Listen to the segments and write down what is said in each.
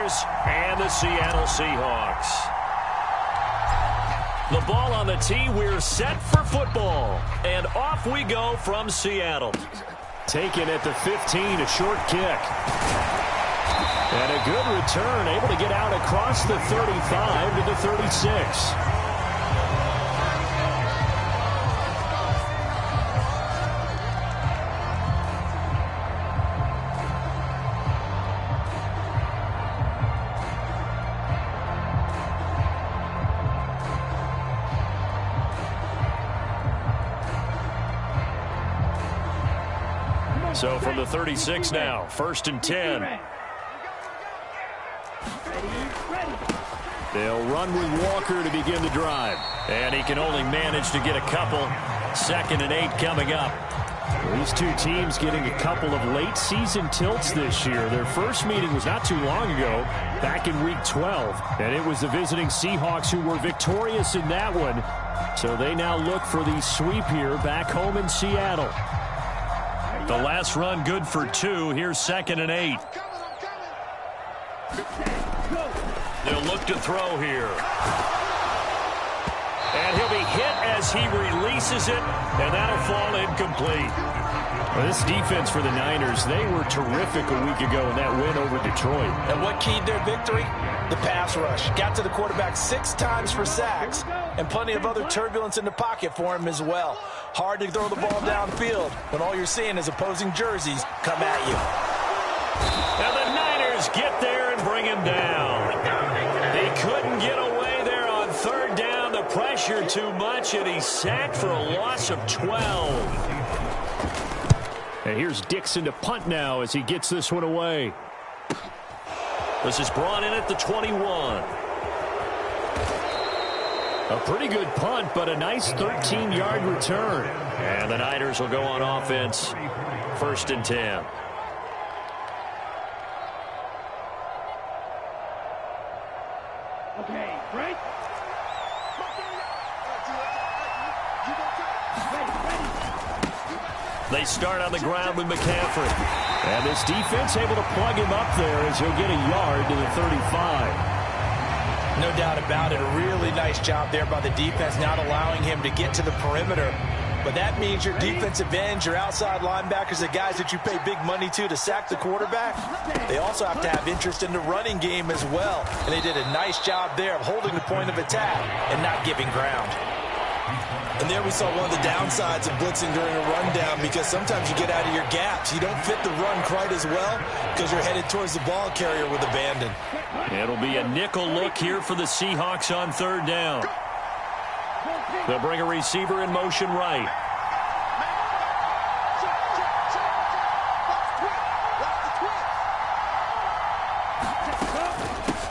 Niners and the Seattle Seahawks. The ball on the tee. We're set for football. And off we go from Seattle. Taken at the 15, a short kick. And a good return, able to get out across the 35 to the 36. So from the 36 now, 1st and 10. They'll run with Walker to begin the drive. And he can only manage to get a couple. 2nd and 8 coming up. These two teams getting a couple of late season tilts this year. Their first meeting was not too long ago, back in week 12. And it was the visiting Seahawks who were victorious in that one. So they now look for the sweep here back home in Seattle. The last run good for 2. Here's 2nd and 8. They'll look to throw here. And he'll be hit as he releases it, and that'll fall incomplete. Well, this defense for the Niners, they were terrific a week ago in that win over Detroit. And what keyed their victory? The pass rush. Got to the quarterback 6 times for sacks, and plenty of other turbulence in the pocket for him as well. Hard to throw the ball downfield when all you're seeing is opposing jerseys come at you. And the Niners get there and bring him down. He couldn't get away there on 3rd down. The pressure too much, and he's sacked for a loss of 12. And here's Dixon to punt now as he gets this one away. This is brought in at the 21. A pretty good punt, but a nice 13-yard return. And the Niners will go on offense. 1st and 10. Okay, break. They start on the ground with McCaffrey. And this defense able to plug him up there as he'll get a yard to the 35. No doubt about it. A really nice job there by the defense, not allowing him to get to the perimeter. But that means your defensive ends, your outside linebackers, the guys that you pay big money to sack the quarterback, they also have to have interest in the running game as well. And they did a nice job there of holding the point of attack and not giving ground. And there we saw one of the downsides of blitzing during a rundown, because sometimes you get out of your gaps. You don't fit the run quite as well because you're headed towards the ball carrier with abandon. It'll be a nickel look here for the Seahawks on 3rd down. They'll bring a receiver in motion right.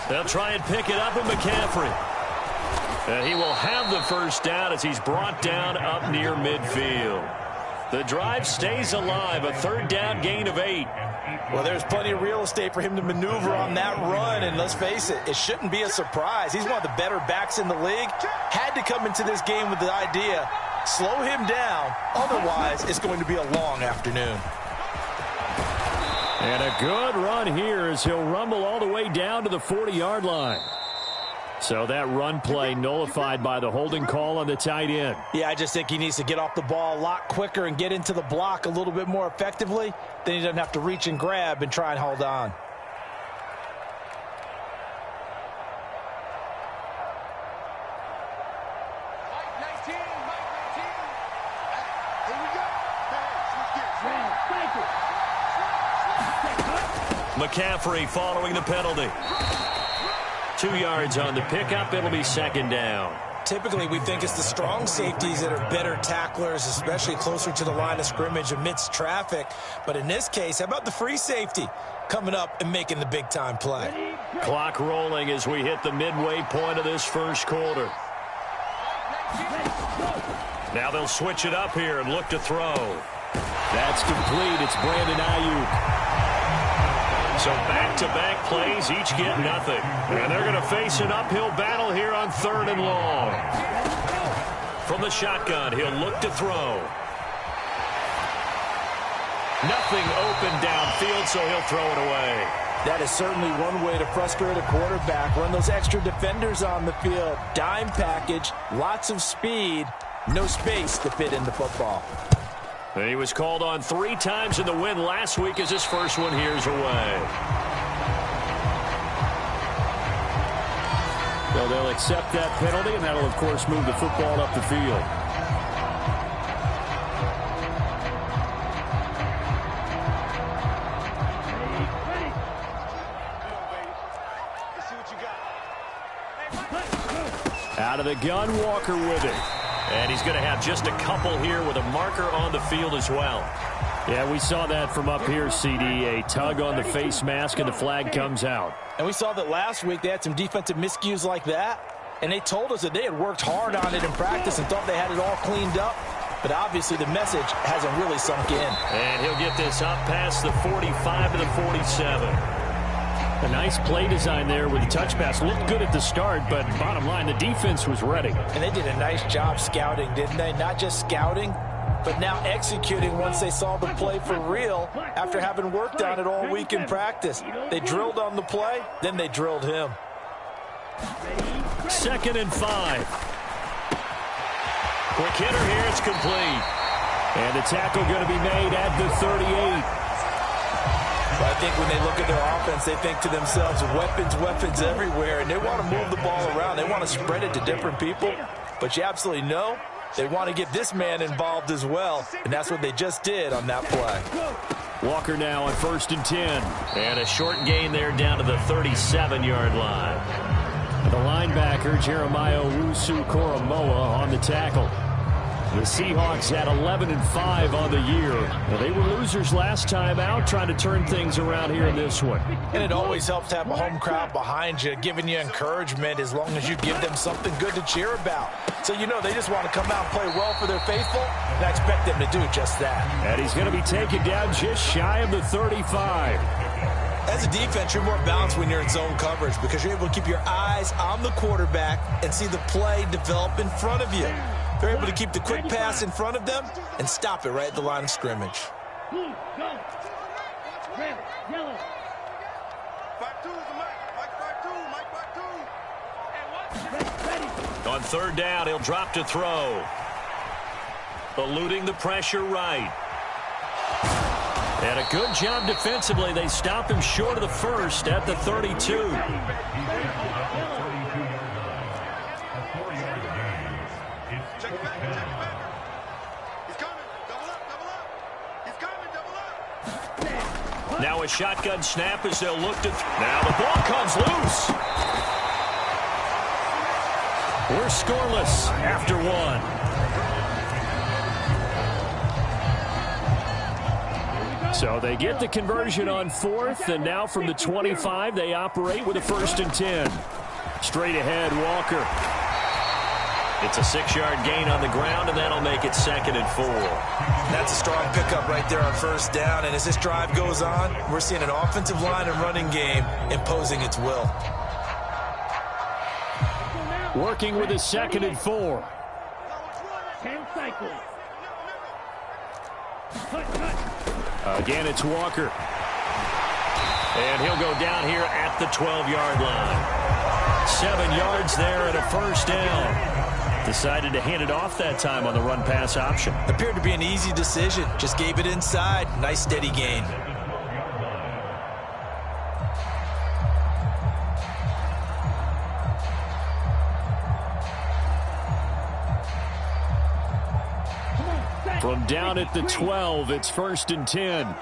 They'll try and pick it up with McCaffrey. And he will have the 1st down as he's brought down up near midfield. The drive stays alive, a 3rd down gain of 8. Well, there's plenty of real estate for him to maneuver on that run, and let's face it, it shouldn't be a surprise. He's one of the better backs in the league. Had to come into this game with the idea, slow him down, otherwise it's going to be a long afternoon. And a good run here as he'll rumble all the way down to the 40-yard line. So that run play nullified by the holding call on the tight end. Yeah, I just think he needs to get off the ball a lot quicker and get into the block a little bit more effectively. Then he doesn't have to reach and grab and try and hold on. McCaffrey following the penalty. 2 yards on the pickup. It'll be 2nd down. Typically, we think it's the strong safeties that are better tacklers, especially closer to the line of scrimmage amidst traffic. But in this case, how about the free safety coming up and making the big-time play? Clock rolling as we hit the midway point of this 1st quarter. Now they'll switch it up here and look to throw. That's complete. It's Brandon Ayuk. So back-to-back plays, each get nothing. And they're going to face an uphill battle here on 3rd and long. From the shotgun, he'll look to throw. Nothing open downfield, so he'll throw it away. That is certainly one way to frustrate a quarterback. Run those extra defenders on the field. Dime package, lots of speed, no space to fit in the football. He was called on 3 times in the win last week as his first one here's away. So they'll accept that penalty, and that'll, of course, move the football up the field. Out of the gun, Walker with it. And he's going to have just a couple here with a marker on the field as well. Yeah, we saw that from up here, CD. A tug on the face mask, and the flag comes out. And we saw that last week they had some defensive miscues like that. And they told us that they had worked hard on it in practice and thought they had it all cleaned up. But obviously the message hasn't really sunk in. And he'll get this up past the 45 to the 47. A nice play design there with the touch pass. Looked good at the start, but bottom line, the defense was ready. And they did a nice job scouting, didn't they? Not just scouting, but now executing once they saw the play for real after having worked on it all week in practice. They drilled on the play, then they drilled him. 2nd and 5. Quick hitter here, it's complete. And the tackle going to be made at the 38. But I think when they look at their offense, they think to themselves, weapons everywhere, and they want to move the ball around. They want to spread it to different people. But you absolutely know they want to get this man involved as well, and that's what they just did on that play. Walker now on 1st and 10. And a short gain there down to the 37-yard line. The linebacker, Jeremiah Owusu-Koromoa, on the tackle. The Seahawks at 11-5 on the year. Now, they were losers last time out, trying to turn things around here in this one. And it always helps to have a home crowd behind you, giving you encouragement as long as you give them something good to cheer about. So you know they just want to come out and play well for their faithful, and I expect them to do just that. And he's going to be taken down just shy of the 35. As a defense, you're more balanced when you're in zone coverage because you're able to keep your eyes on the quarterback and see the play develop in front of you. They're able to keep the quick pass in front of them and stop it right at the line of scrimmage. On 3rd down, he'll drop to throw. Eluding the pressure right. And a good job defensively. They stop him short of the 1st at the 32. Now a shotgun snap as they'll look to... Now the ball comes loose. We're scoreless after 1. So they get the conversion on 4th, and now from the 25, they operate with a 1st and 10. Straight ahead, Walker. It's a 6-yard gain on the ground, and that'll make it 2nd and 4. That's a strong pickup right there on 1st down, and as this drive goes on, we're seeing an offensive line and running game imposing its will. Working with his 2nd and 4. 10 cycles. Again, it's Walker. And he'll go down here at the 12-yard line. 7 yards there and a 1st down. Decided to hand it off that time on the run-pass option. Appeared to be an easy decision. Just gave it inside. Nice steady gain. From down at the 12, it's 1st and 10.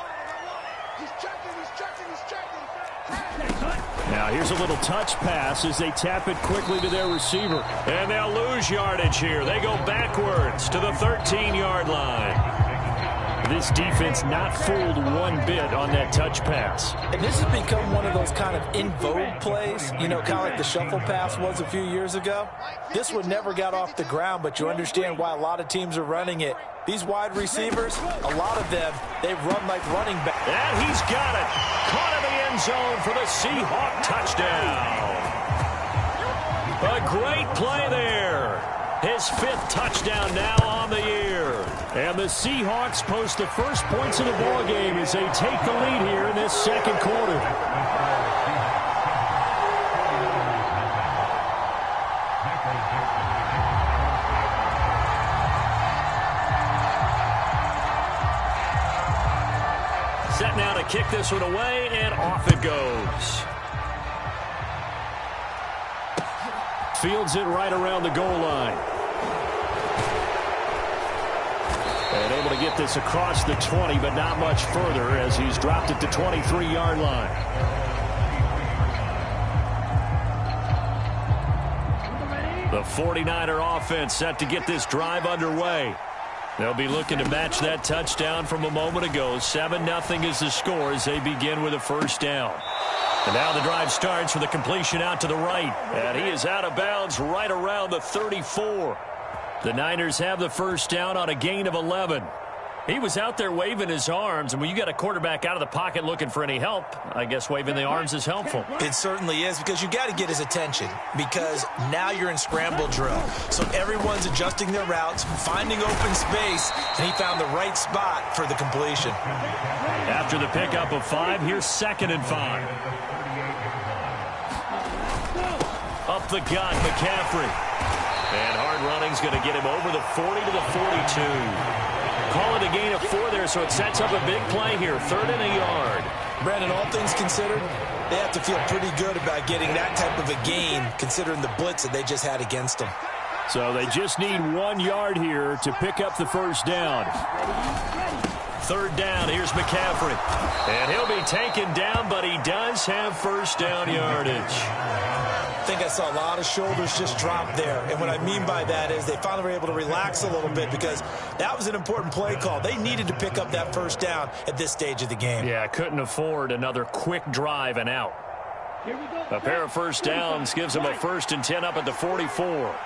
Now here's a little touch pass as they tap it quickly to their receiver. And they'll lose yardage here. They go backwards to the 13-yard line. This defense not fooled one bit on that touch pass. And this has become one of those kind of in vogue plays, you know, kind of like the shuffle pass was a few years ago. This one never got off the ground, but you understand why a lot of teams are running it. These wide receivers, a lot of them, they run like running back. And he's got it. Caught in the end zone for the Seahawk touchdown. A great play there. His 5th touchdown now on the year. And the Seahawks post the first points of the ball game as they take the lead here in this 2nd quarter. to kick this one away, and off it goes. Fields it right around the goal line. And able to get this across the 20, but not much further as he's dropped it to 23-yard line. The 49er offense set to get this drive underway. They'll be looking to match that touchdown from a moment ago. 7-0 is the score as they begin with a first down. And now the drive starts with a completion out to the right. And he is out of bounds right around the 34. The Niners have the first down on a gain of 11. He was out there waving his arms, and when you got a quarterback out of the pocket looking for any help, I guess waving the arms is helpful. It certainly is, because you got to get his attention, because now you're in scramble drill. So everyone's adjusting their routes, finding open space, and he found the right spot for the completion. After the pickup of 5, here's 2nd and 5. Up the gut, McCaffrey. And hard running's going to get him over the 40 to the 42. Call it a gain of 4 there, so it sets up a big play here. 3rd and a yard. Brandon, all things considered, they have to feel pretty good about getting that type of a gain, considering the blitz that they just had against them. So they just need 1 yard here to pick up the first down. 3rd down, here's McCaffrey. And he'll be taken down, but he does have first down yardage. I think I saw a lot of shoulders just drop there. And what I mean by that is they finally were able to relax a little bit, because that was an important play call. They needed to pick up that first down at this stage of the game. Yeah, couldn't afford another quick drive and out. A pair of first downs gives them a 1st and 10 up at the 44.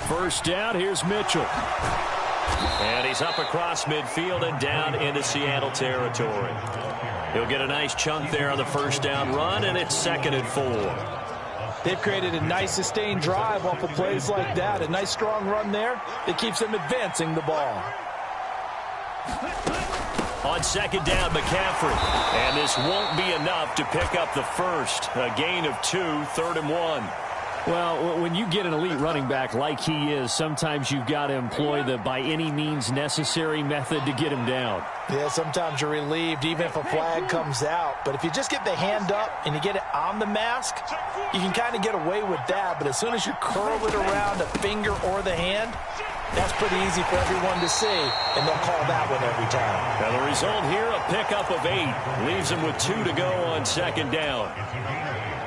First down, here's Mitchell. And he's up across midfield and down into Seattle territory. He'll get a nice chunk there on the first down run, and it's 2nd and 4. They've created a nice sustained drive off of plays like that. A nice strong run there that keeps them advancing the ball. On 2nd down, McCaffrey. And this won't be enough to pick up the first. A gain of 2, 3rd and 1. Well, when you get an elite running back like he is, sometimes you've got to employ the by any means necessary method to get him down. Yeah, sometimes you're relieved even if a flag comes out. But if you just get the hand up and you get it on the mask, you can kind of get away with that. But as soon as you curl it around a finger or the hand, that's pretty easy for everyone to see, and they'll call that one every time. Now the result here, a pickup of 8. Leaves them with 2 to go on 2nd down.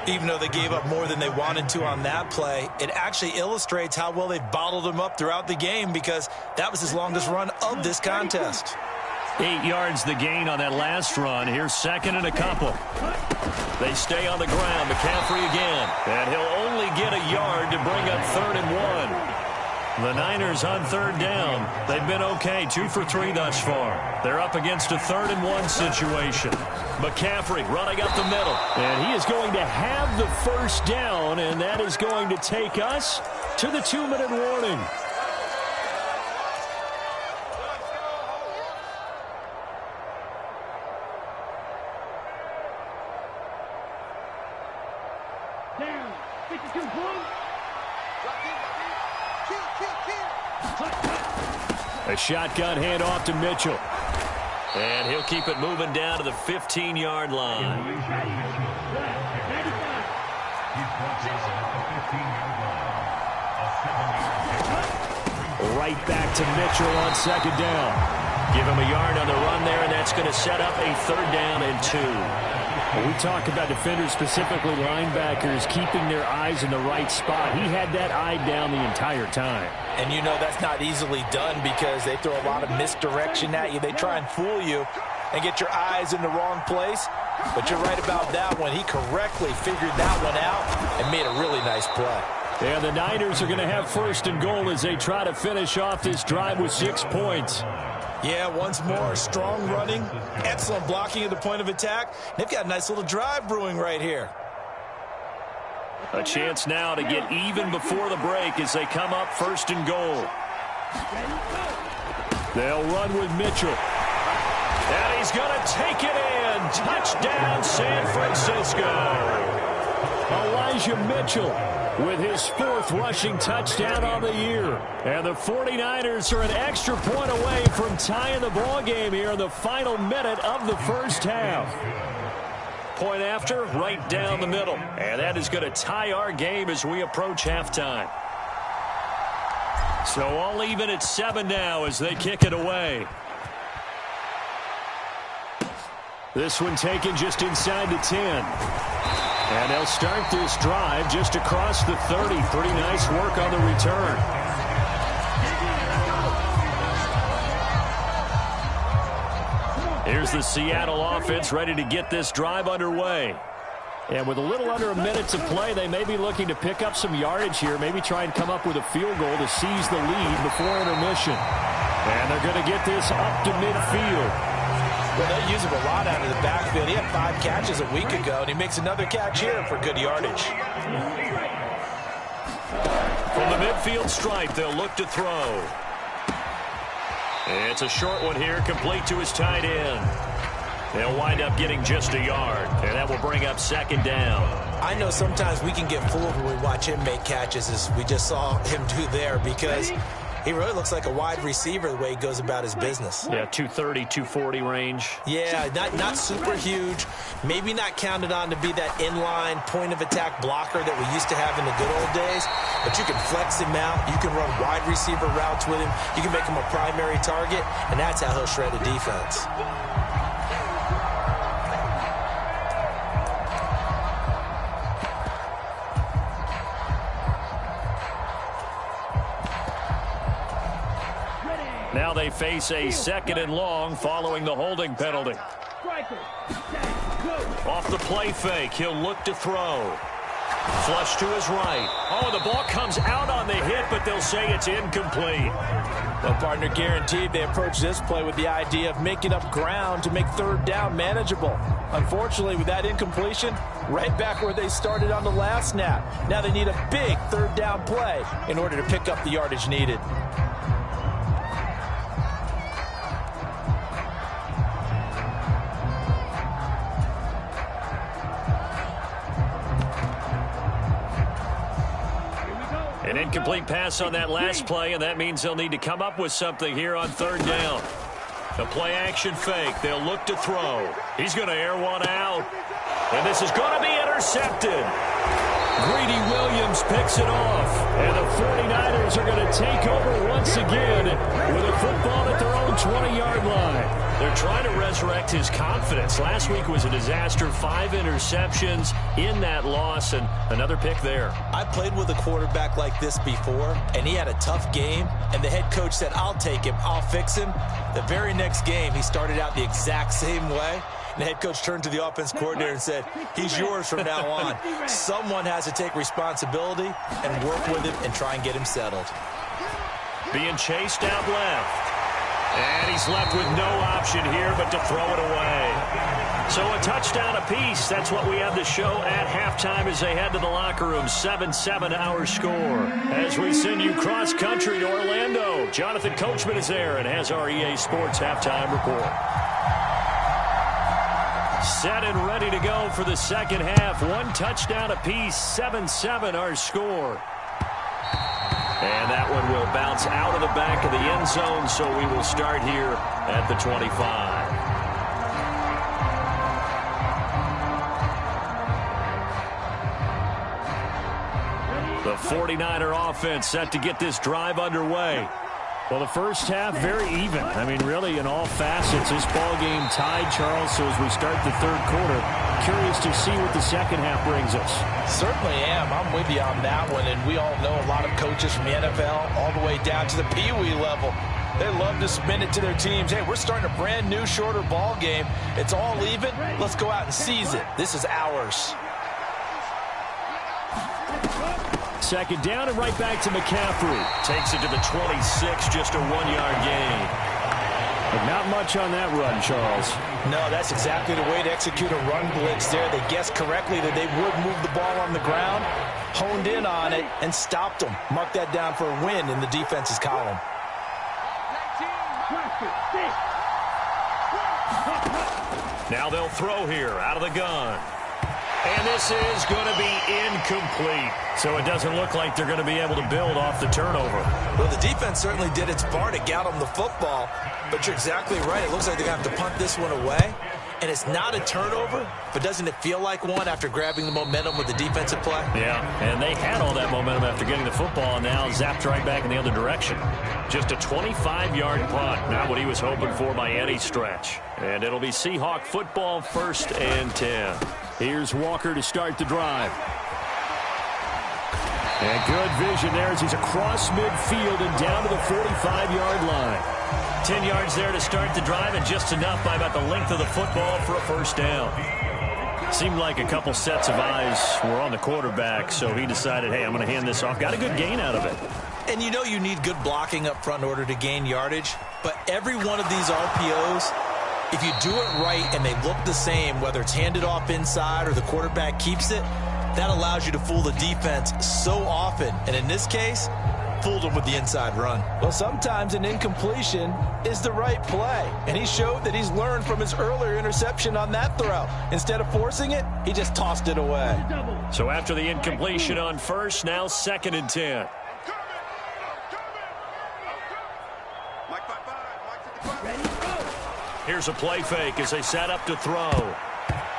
Even though they gave up more than they wanted to on that play, it actually illustrates how well they've bottled them up throughout the game, because that was his longest run of this contest. 8 yards the gain on that last run. Here's 2nd and a couple. They stay on the ground. McCaffrey again. And he'll only get a yard to bring up 3rd and 1. The Niners on 3rd down. They've been okay, 2 for 3 thus far. They're up against a 3rd and 1 situation. McCaffrey running up the middle. And he is going to have the first down, and that is going to take us to the 2-minute warning. Down. 52 points. A shotgun handoff to Mitchell. And he'll keep it moving down to the 15-yard line. Right back to Mitchell on 2nd down. Give him a yard on the run there, and that's going to set up a 3rd down and 2. When we talk about defenders, specifically linebackers, keeping their eyes in the right spot. He had that eye down the entire time. And you know that's not easily done, because they throw a lot of misdirection at you. They try and fool you and get your eyes in the wrong place. But you're right about that one. He correctly figured that one out and made a really nice play. And the Niners are going to have 1st and goal as they try to finish off this drive with 6 points. Yeah, once more, strong running, excellent blocking at the point of attack. They've got a nice little drive brewing right here. A chance now to get even before the break as they come up 1st and goal. They'll run with Mitchell. And he's going to take it in. Touchdown, San Francisco. Elijah Mitchell with his 4th rushing touchdown on the year. And the 49ers are an extra point away from tying the ball game here in the final minute of the first half. Point after, right down the middle. And that is going to tie our game as we approach halftime. So all even at 7 now as they kick it away. This one taken just inside the 10. And they'll start this drive just across the 30. Pretty nice work on the return. Here's the Seattle offense ready to get this drive underway. And with a little under a minute to play, they may be looking to pick up some yardage here, maybe try and come up with a field goal to seize the lead before intermission. And they're going to get this up to midfield. Well, they use him a lot out of the backfield. He had 5 catches a week ago, and he makes another catch here for good yardage. From the midfield stripe, they'll look to throw. It's a short one here, complete to his tight end. They'll wind up getting just a yard, and that will bring up 2nd down. I know sometimes we can get fooled when we watch him make catches, as we just saw him do there, because he really looks like a wide receiver the way he goes about his business. Yeah, 230, 240 range. Yeah, not super huge. Maybe not counted on to be that inline point-of-attack blocker that we used to have in the good old days. But you can flex him out. You can run wide receiver routes with him. You can make him a primary target, and that's how he'll shred a defense. Now they face a 2nd and long following the holding penalty. Off the play fake, he'll look to throw. Flush to his right. Oh, the ball comes out on the hit, but they'll say it's incomplete. Well, partner, guaranteed they approach this play with the idea of making up ground to make 3rd down manageable. Unfortunately, with that incompletion, right back where they started on the last snap. Now they need a big 3rd down play in order to pick up the yardage needed. An incomplete pass on that last play, and that means they'll need to come up with something here on 3rd down. The play action fake. They'll look to throw. He's going to air one out. And this is going to be intercepted. Greedy Williams picks it off. And the 49ers are going to take over once again with a football at their own 20-yard line. They're trying to resurrect his confidence. Last week was a disaster. 5 interceptions in that loss, and another pick there. I played with a quarterback like this before, and he had a tough game, and the head coach said, I'll take him, I'll fix him. The very next game, he started out the exact same way. And the head coach turned to the offense coordinator and said, he's yours from now on. Someone has to take responsibility and work with him and try and get him settled. Being chased out left. And he's left with no option here but to throw it away. So a touchdown apiece. That's what we have to show at halftime as they head to the locker room. 7-7 our score. As we send you cross-country to Orlando, Jonathan Coachman is there and has our EA Sports halftime report. Set and ready to go for the second half. 1 touchdown apiece. 7-7 our score. And that one will bounce out of the back of the end zone, so we will start here at the 25. The 49er offense set to get this drive underway. Well, the first half, very even. I mean, really, in all facets, this ball game tied, Charles. So as we start the 3rd quarter, curious to see what the second half brings us. Certainly am. I'm with you on that one. And we all know a lot of coaches from the NFL all the way down to the Pee-wee level. They love to spin it to their teams. Hey, we're starting a brand new, shorter ball game. It's all even. Let's go out and seize it. This is ours. Second down and right back to McCaffrey. Takes it to the 26, just a 1-yard gain. But not much on that run, Charles. No, that's exactly the way to execute a run blitz there. They guessed correctly that they would move the ball on the ground, honed in on it, and stopped them. Mark that down for a win in the defense's column. Now they'll throw here out of the gun. And this is going to be incomplete. So it doesn't look like they're going to be able to build off the turnover. Well, the defense certainly did its part to get them the football. But you're exactly right. It looks like they're going to have to punt this one away. And it's not a turnover, but doesn't it feel like one after grabbing the momentum with the defensive play? Yeah, and they had all that momentum after getting the football, and now zapped right back in the other direction. Just a 25-yard punt, not what he was hoping for by any stretch. And it'll be Seahawk football, 1st and 10. Here's Walker to start the drive. And good vision there as he's across midfield and down to the 45-yard line. 10 yards there to start the drive, and just enough by about the length of the football for a first down. Seemed like a couple sets of eyes were on the quarterback, so he decided, hey, I'm going to hand this off. Got a good gain out of it. And you know you need good blocking up front in order to gain yardage, but every one of these RPOs, if you do it right and they look the same, whether it's handed off inside or the quarterback keeps it, that allows you to fool the defense so often. And in this case, fooled him with the inside run. Well, sometimes an incompletion is the right play, and he showed that he's learned from his earlier interception on that throw. Instead of forcing it, he just tossed it away. So after the incompletion on first, now 2nd and 10. Here's a play fake as they set up to throw.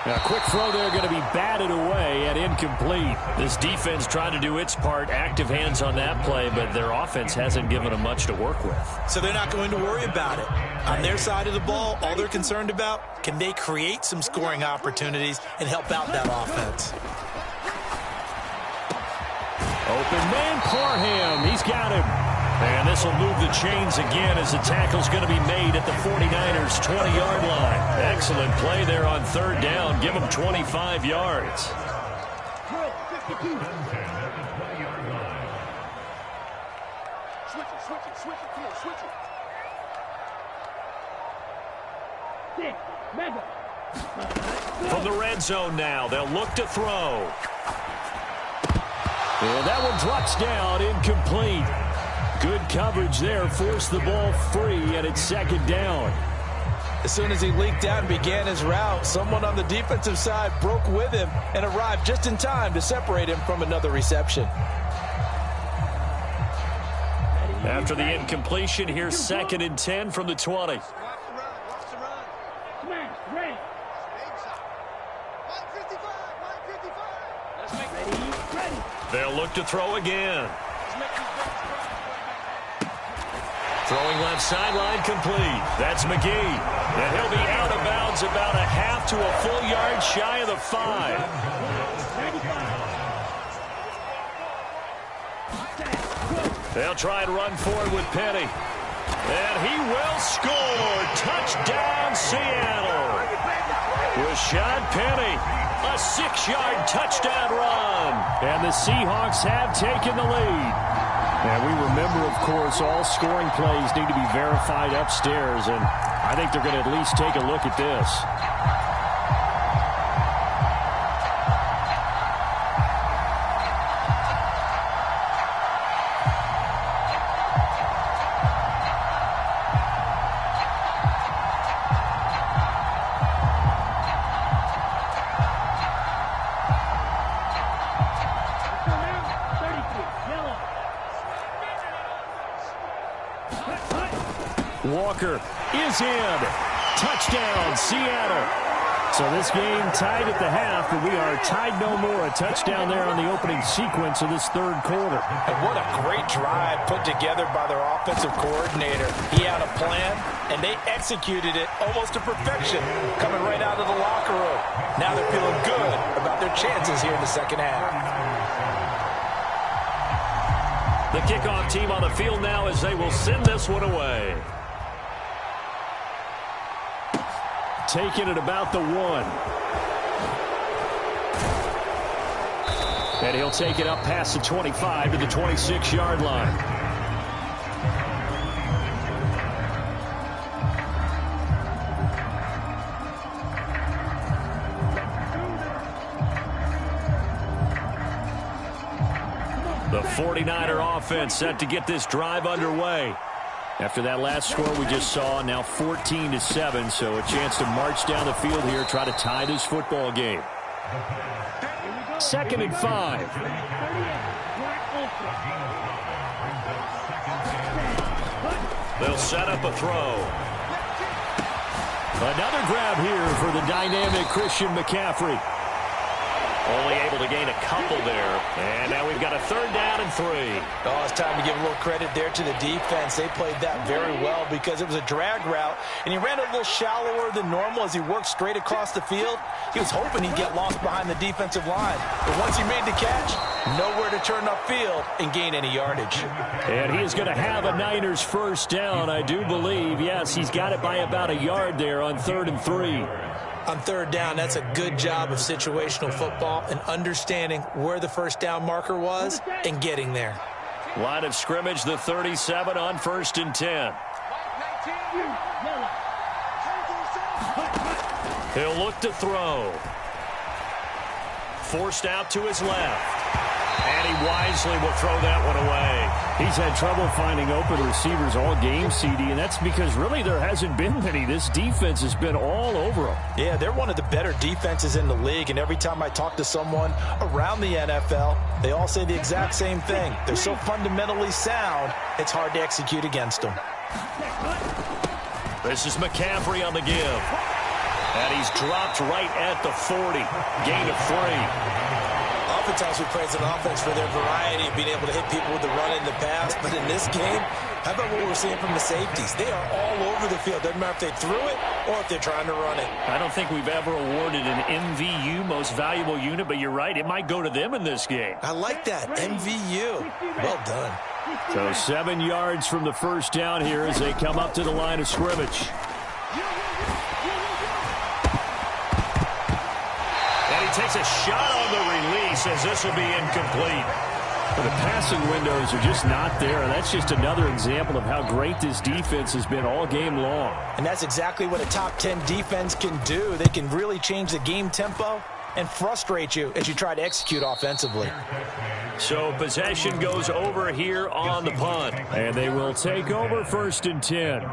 Now, a quick throw there going to be batted away and incomplete. This defense trying to do its part, active hands on that play, but their offense hasn't given them much to work with. So they're not going to worry about it. On their side of the ball, all they're concerned about, can they create some scoring opportunities and help out that offense? Open man, Parham. He's got him. And this will move the chains again as the tackle's going to be made at the 49ers' 20-yard line. Excellent play there on 3rd down. Give them 25 yards. From the red zone now, they'll look to throw. And that one drops down, incomplete. Good coverage there, forced the ball free, and it's 2nd down. As soon as he leaked out and began his route, someone on the defensive side broke with him and arrived just in time to separate him from another reception. After the incompletion, here's 2nd and 10 from the 20. They'll look to throw again. Throwing left sideline complete. That's McGee. And he'll be out of bounds about a half to a full yard shy of the 5. They'll try and run forward with Penny. And he will score. Touchdown, Seattle. Rashad Penny, a 6-yard touchdown run. And the Seahawks have taken the lead. And we remember, of course, all scoring plays need to be verified upstairs, and I think they're going to at least take a look at this. Walker is in. Touchdown, Seattle. So this game tied at the half, but we are tied no more. A touchdown there on the opening sequence of this 3rd quarter. And what a great drive put together by their offensive coordinator. He had a plan, and they executed it almost to perfection, coming right out of the locker room. Now they're feeling good about their chances here in the 2nd half. The kickoff team on the field now as they will send this one away. Taking it about the 1. And he'll take it up past the 25 to the 26-yard line. The 49er offense set to get this drive underway. After that last score we just saw, now 14-7, so a chance to march down the field here, try to tie this football game. 2nd and 5. They'll set up a throw. Another grab here for the dynamic Christian McCaffrey. Only able to gain a couple there. And now we've got a 3rd down and 3. Oh, it's time to give a little credit there to the defense. They played that very well because it was a drag route, and he ran a little shallower than normal as he worked straight across the field. He was hoping he'd get lost behind the defensive line. But once he made the catch, nowhere to turn upfield and gain any yardage. And he is going to have a Niners 1st down, I do believe. Yes, he's got it by about a yard there on 3rd and 3. On 3rd down, that's a good job of situational football and understanding where the 1st down marker was and getting there. Line of scrimmage, the 37 on 1st and 10. He'll look to throw. Forced out to his left. And he wisely will throw that one away. He's had trouble finding open receivers all game, CD, and that's because really there hasn't been many. This defense has been all over them. Yeah, they're one of the better defenses in the league, and every time I talk to someone around the NFL, they all say the exact same thing. They're so fundamentally sound, it's hard to execute against them. This is McCaffrey on the give. And he's dropped right at the 40. Gain of 3. Oftentimes we praise an offense for their variety of being able to hit people with the run in the pass. But in this game, how about what we're seeing from the safeties? They are all over the field. Doesn't matter if they threw it or if they're trying to run it. I don't think we've ever awarded an MVU, most valuable unit, but you're right. It might go to them in this game. I like that. MVU. Well done. So 7 yards from the 1st down here as they come up to the line of scrimmage. Takes a shot on the release as this will be incomplete. The passing windows are just not there. That's just another example of how great this defense has been all game long. And that's exactly what a top 10 defense can do. They can really change the game tempo and frustrate you as you try to execute offensively. So possession goes over here on the punt. And they will take over 1st and 10.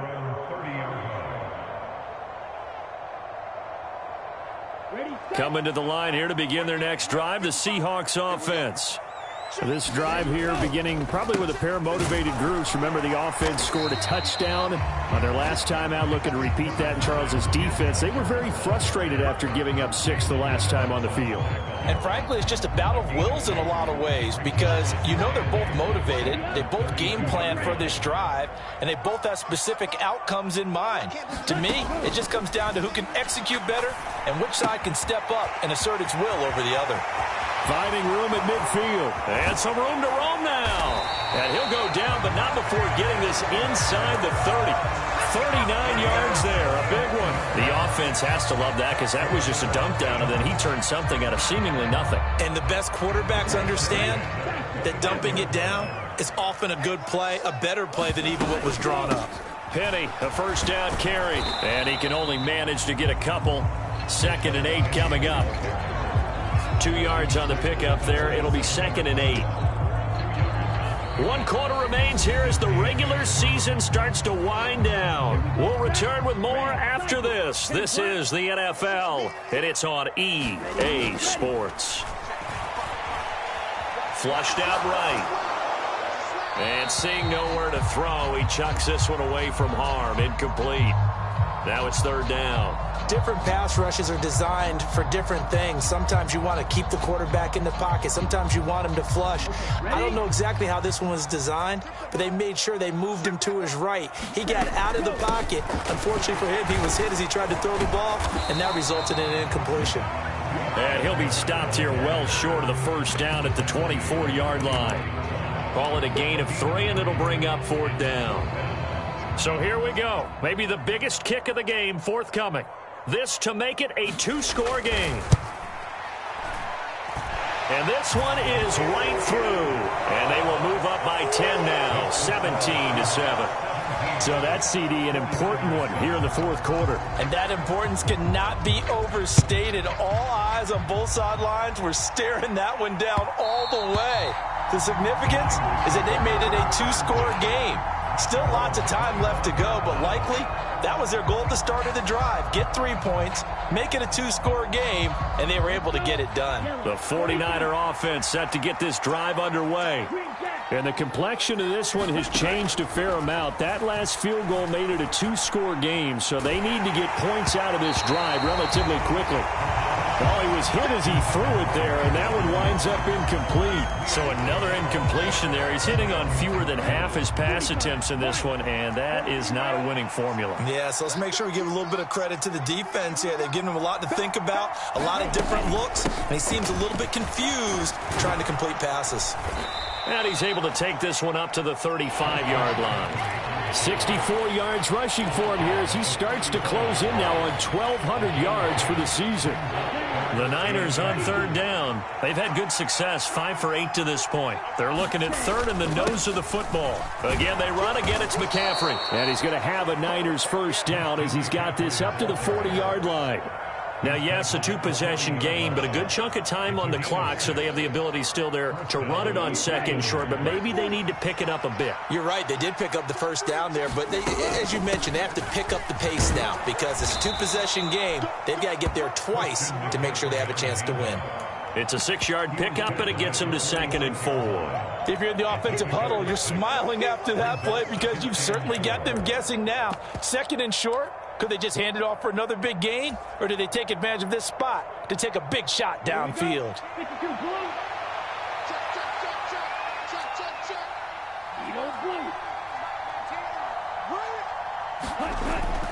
Coming to the line here to begin their next drive, the Seahawks offense. So this drive here beginning probably with a pair of motivated groups. Remember, the offense scored a touchdown on their last time out. Looking to repeat that in Charles's defense. They were very frustrated after giving up 6 the last time on the field. And frankly, it's just a battle of wills in a lot of ways because you know they're both motivated. They both game plan for this drive, and they both have specific outcomes in mind. To me, it just comes down to who can execute better and which side can step up and assert its will over the other. Finding room at midfield. And some room to roam now. And he'll go down, but not before getting this inside the 30. 39 yards there, a big one. The offense has to love that because that was just a dump down, and then he turned something out of seemingly nothing. And the best quarterbacks understand that dumping it down is often a good play, a better play than even what was drawn up. Penny, a 1st down carry. And he can only manage to get a couple. 2nd and 8 coming up. 2 yards on the pickup there. It'll be 2nd and 8. 1 quarter remains here as the regular season starts to wind down. We'll return with more after this. This is the NFL, and it's on EA Sports. Flushed out right. And seeing nowhere to throw, he chucks this one away from harm. Incomplete. Now it's 3rd down. Different pass rushes are designed for different things. Sometimes you want to keep the quarterback in the pocket. Sometimes you want him to flush. I don't know exactly how this one was designed, but they made sure they moved him to his right. He got out of the pocket. Unfortunately for him, he was hit as he tried to throw the ball, and that resulted in an incompletion. And he'll be stopped here well short of the 1st down at the 24-yard line. Call it a gain of 3, and it'll bring up 4th down. So here we go. Maybe the biggest kick of the game forthcoming. This to make it a 2-score game. And this one is right through. And they will move up by 10 now, 17-7. So that's, CD, an important one here in the 4th quarter. And that importance cannot be overstated. All eyes on both sidelines were staring that one down all the way. The significance is that they made it a 2-score game. Still lots of time left to go, but likely that was their goal at the start of the drive. Get 3 points, make it a 2-score game, and they were able to get it done. The 49er offense set to get this drive underway. And the complexion of this one has changed a fair amount. That last field goal made it a 2-score game, so they need to get points out of this drive relatively quickly. Oh, he was hit as he threw it there, and that one winds up incomplete. So another incompletion there. He's hitting on fewer than half his pass attempts in this one, and that is not a winning formula. Yeah, so let's make sure we give a little bit of credit to the defense here. They've given him a lot to think about, a lot of different looks, and he seems a little bit confused trying to complete passes. And he's able to take this one up to the 35-yard line. 64 yards rushing for him here as he starts to close in now on 1,200 yards for the season. The Niners on third down. They've had good success, 5 for 8 to this point. They're looking at third in the nose of the football. Again, they run. Again, it's McCaffrey. And he's going to have a Niners first down as he's got this up to the 40-yard line. Now, yes, a 2-possession game, but a good chunk of time on the clock, so they have the ability still there to run it on second short, but maybe they need to pick it up a bit. You're right. They did pick up the first down there, but they, as you mentioned, they have to pick up the pace now because it's a 2-possession game. They've got to get there twice to make sure they have a chance to win. It's a 6-yard pickup, and it gets them to 2nd and 4. If you're in the offensive huddle, you're smiling after that play because you've certainly got them guessing now. 2nd and short. Could they just hand it off for another big gain? Or do they take advantage of this spot to take a big shot downfield?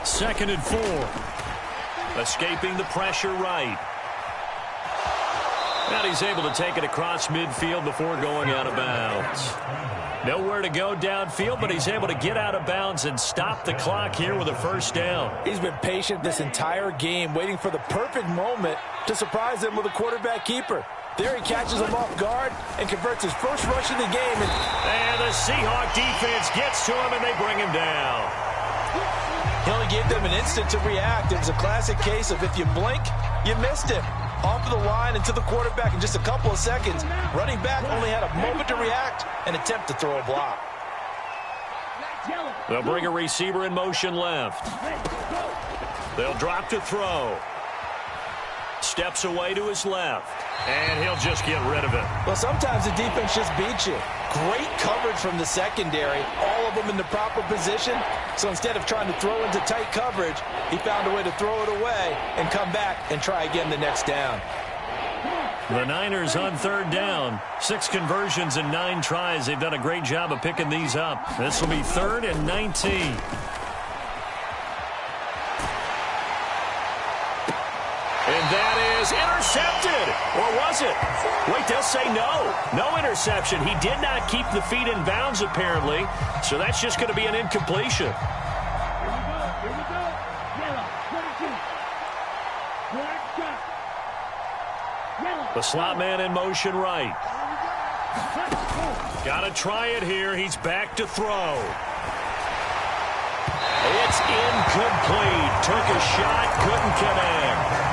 2nd and 4. Escaping the pressure right. And he's able to take it across midfield before going out of bounds. Nowhere to go downfield, but he's able to get out of bounds and stop the clock here with a first down. He's been patient this entire game, waiting for the perfect moment to surprise him with a quarterback keeper. There he catches him off guard and converts his first rush of the game. And the Seahawk defense gets to him, and they bring him down. He only gave them an instant to react. It was a classic case of if you blink, you missed him. Off of the line and to the quarterback in just a couple of seconds. Running back only had a moment to react and attempt to throw a block. They'll bring a receiver in motion left. They'll drop to throw. Steps away to his left. And he'll just get rid of it. Well, sometimes the defense just beats you. Great coverage from the secondary. All of them in the proper position. So instead of trying to throw into tight coverage, he found a way to throw it away and come back and try again the next down. The Niners on third down. 6 conversions and 9 tries. They've done a great job of picking these up. This will be 3rd and 19. And that is intercepted. Or was it? Wait, they'll say no. No interception. He did not keep the feet in bounds, apparently. So that's just going to be an incompletion. Here we go. Yellow. The slot man in motion right. Got to try it here. He's back to throw. It's incomplete. Took a shot, couldn't connect.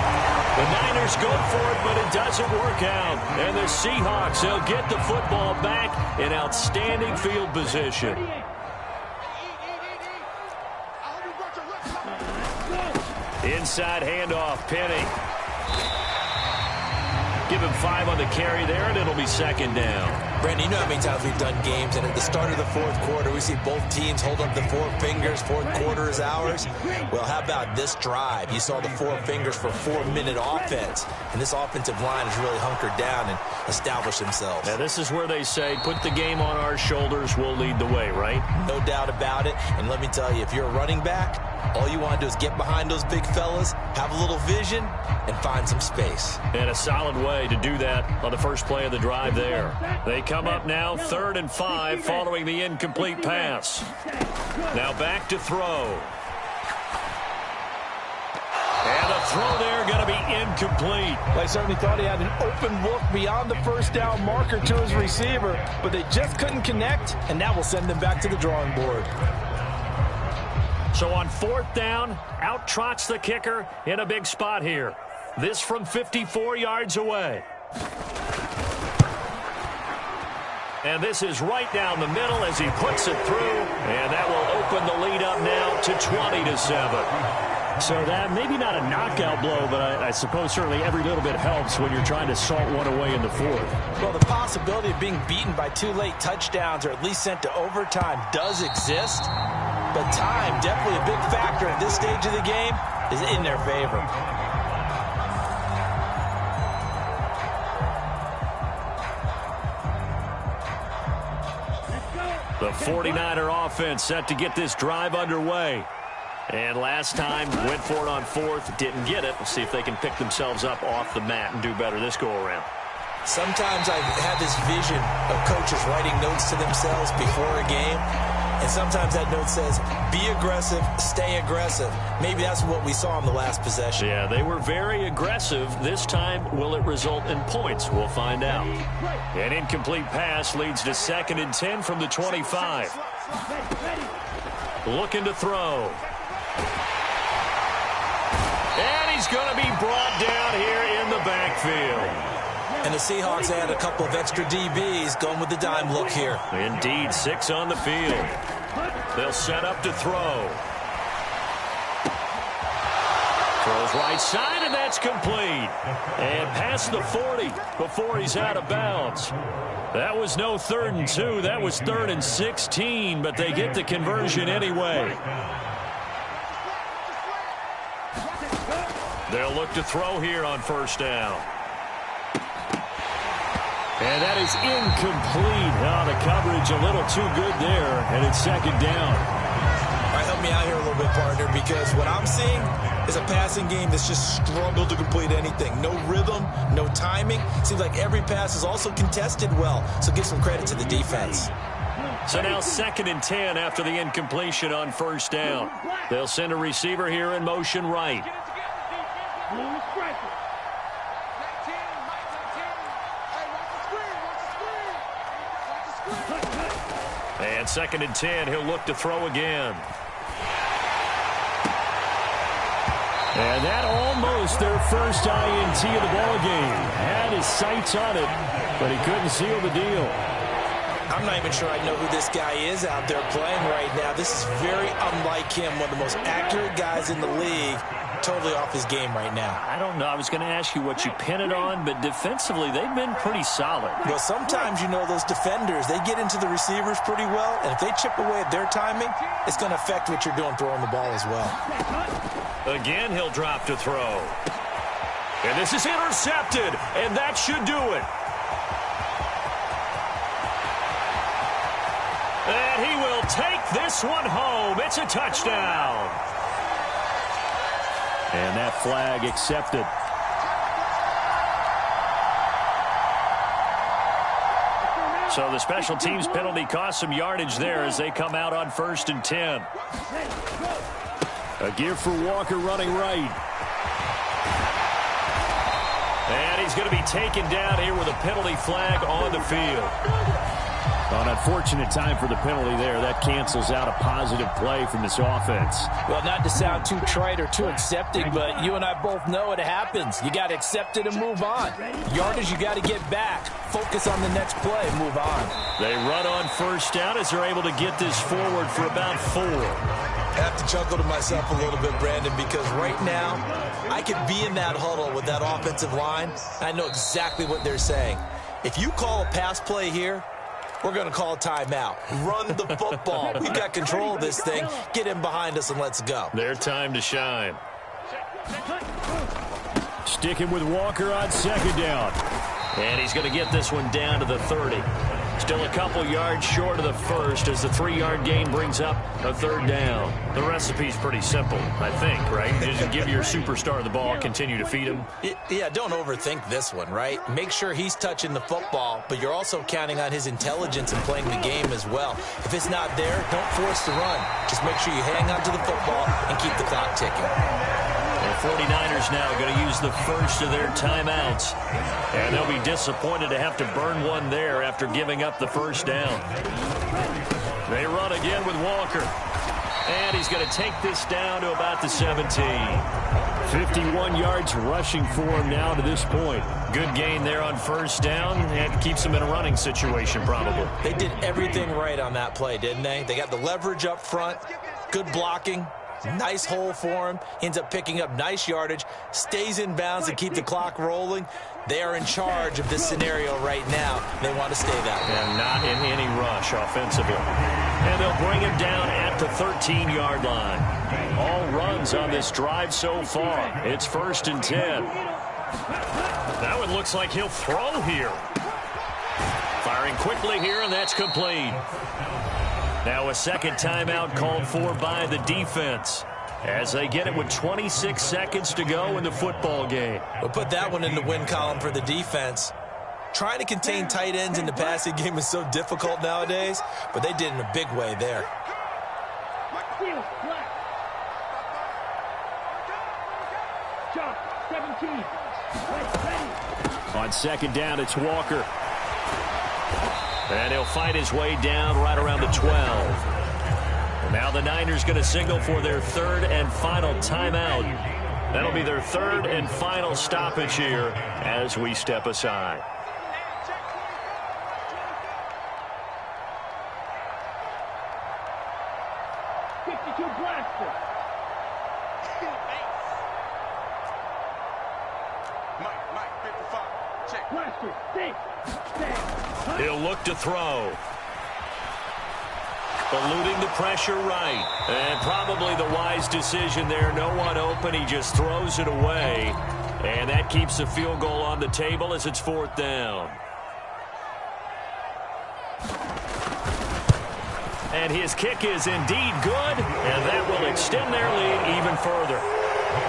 The Niners go for it, but it doesn't work out. And the Seahawks, they'll get the football back in outstanding field position. Inside handoff, Penny. Give him 5 on the carry there, and it'll be 2nd down. Brandon, you know how many times we've done games, and at the start of the 4th quarter, we see both teams hold up the 4 fingers. 4th quarter is ours. Well, how about this drive? You saw the 4 fingers for 4-minute offense, and this offensive line has really hunkered down and established themselves. Now, this is where they say, put the game on our shoulders, we'll lead the way, right? No doubt about it, and let me tell you, if you're a running back, all you want to do is get behind those big fellas, have a little vision, and find some space. And a solid way to do that on the first play of the drive there. They come up now 3rd and 5 following the incomplete pass. Now back to throw. And the throw there going to be incomplete. Well, I certainly thought he had an open look beyond the first down marker to his receiver, but they just couldn't connect, and that will send them back to the drawing board. So on 4th down, out trots the kicker in a big spot here. This from 54 yards away. And this is right down the middle as he puts it through. And that will open the lead up now to 20-7. So that maybe not a knockout blow, but I suppose certainly every little bit helps when you're trying to salt one away in the fourth. Well, the possibility of being beaten by 2 late touchdowns or at least sent to overtime does exist. But time, definitely a big factor at this stage of the game, is in their favor. The 49er offense set to get this drive underway. And last time, went for it on fourth, didn't get it. We'll see if they can pick themselves up off the mat and do better this go-around. Sometimes I have this vision of coaches writing notes to themselves before a game. And sometimes that note says, be aggressive, stay aggressive. Maybe that's what we saw in the last possession. Yeah, they were very aggressive. This time, will it result in points? We'll find out. An incomplete pass leads to 2nd and 10 from the 25. Looking to throw. And he's going to be brought down here in the backfield. And the Seahawks add a couple of extra DBs going with the dime look here. Indeed, 6 on the field. They'll set up to throw. Throws right side, and that's complete. And past the 40 before he's out of bounds. That was no 3rd and 2. That was 3rd and 16, but they get the conversion anyway. They'll look to throw here on 1st down. And that is incomplete. Oh, the coverage a little too good there, and it's 2nd down. All right, help me out here a little bit, partner, because what I'm seeing is a passing game that's just struggled to complete anything. No rhythm, no timing. Seems like every pass is also contested well, so give some credit to the defense. So now 2nd and 10 after the incompletion on 1st down. They'll send a receiver here in motion right. And 2nd and 10, he'll look to throw again. And that almost their first INT of the ballgame. Had his sights on it, but he couldn't seal the deal. I'm not even sure I know who this guy is out there playing right now. This is very unlike him, one of the most accurate guys in the league. Totally off his game right now. I don't know. I was going to ask you what you pin it on, but defensively, they've been pretty solid. Well, sometimes, you know, those defenders, they get into the receivers pretty well, and if they chip away at their timing, it's going to affect what you're doing throwing the ball as well. Again, he'll drop to throw. And this is intercepted, and that should do it. And he will take this one home. It's a touchdown. And that flag accepted. So the special teams penalty cost some yardage there as they come out on 1st and 10. A give for Walker running right. And he's going to be taken down here with a penalty flag on the field. An unfortunate time for the penalty there. That cancels out a positive play from this offense. Well, not to sound too trite or too accepting, but you and I both know it happens. You got to accept it and move on. Yardage, you got to get back. Focus on the next play and move on. They run on 1st down as they're able to get this forward for about 4. I have to chuckle to myself a little bit, Brandon, because right now I could be in that huddle with that offensive line. I know exactly what they're saying. If you call a pass play here, we're going to call a timeout. Run the football. We've got control of this thing. Get in behind us and let's go. Their time to shine. Sticking with Walker on 2nd down. And he's going to get this one down to the 30. Still a couple yards short of the first as the 3-yard gain brings up a 3rd down. The recipe's pretty simple, I think, right? Just give your superstar the ball, continue to feed him. Yeah, don't overthink this one, right? Make sure he's touching the football, but you're also counting on his intelligence in playing the game as well. If it's not there, don't force the run. Just make sure you hang on to the football and keep the clock ticking. The 49ers now going to use the first of their timeouts. And they'll be disappointed to have to burn one there after giving up the 1st down. They run again with Walker. And he's going to take this down to about the 17. 51 yards rushing for him now to this point. Good gain there on first down, and keeps him in a running situation probably. They did everything right on that play, didn't they? They got the leverage up front, good blocking, nice hole for him, ends up picking up nice yardage, stays in bounds to keep the clock rolling. They are in charge of this scenario right now. They want to stay that way. And not in any rush offensively. And they'll bring him down at the 13-yard line. All runs on this drive so far. It's 1st and 10. That one looks like he'll throw here. Firing quickly here, and that's complete. Now a second timeout called for by the defense, as they get it with 26 seconds to go in the football game. We'll put that one in the win column for the defense. Trying to contain tight ends in the passing game is so difficult nowadays, but they did in a big way there. On second down, it's Walker. And he'll fight his way down right around the 12. And now the Niners going to signal for their third and final timeout. That'll be their third and final stoppage here as we step aside. He'll look to throw. Eluding the pressure right. And probably the wise decision there. No one open. He just throws it away. And that keeps the field goal on the table as it's 4th down. And his kick is indeed good. And that will extend their lead even further.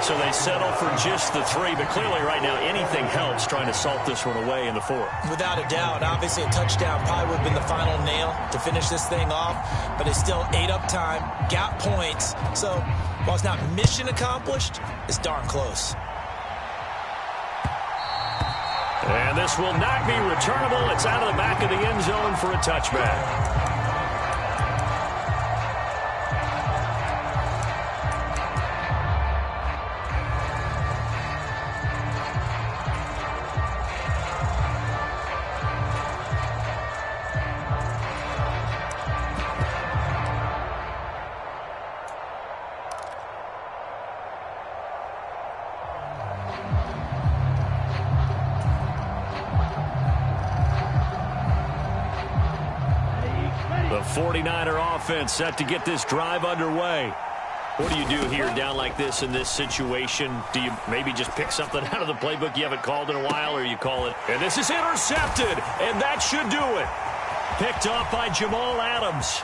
So they settle for just the 3, but clearly right now anything helps trying to salt this one away in the 4th. Without a doubt, obviously a touchdown probably would have been the final nail to finish this thing off, but it's still ate up time, got points, so while it's not mission accomplished, it's darn close. And this will not be returnable. It's out of the back of the end zone for a touchback. The 49er offense set to get this drive underway. What do you do here down like this in this situation? Do you maybe just pick something out of the playbook you haven't called in a while, or you call it? And this is intercepted, and that should do it. Picked off by Jamal Adams.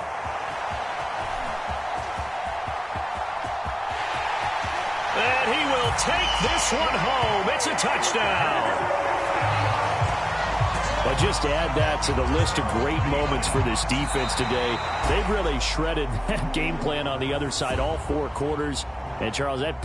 And he will take this one home. It's a touchdown. But just add that to the list of great moments for this defense today. They've really shredded that game plan on the other side all 4 quarters. And, Charles, that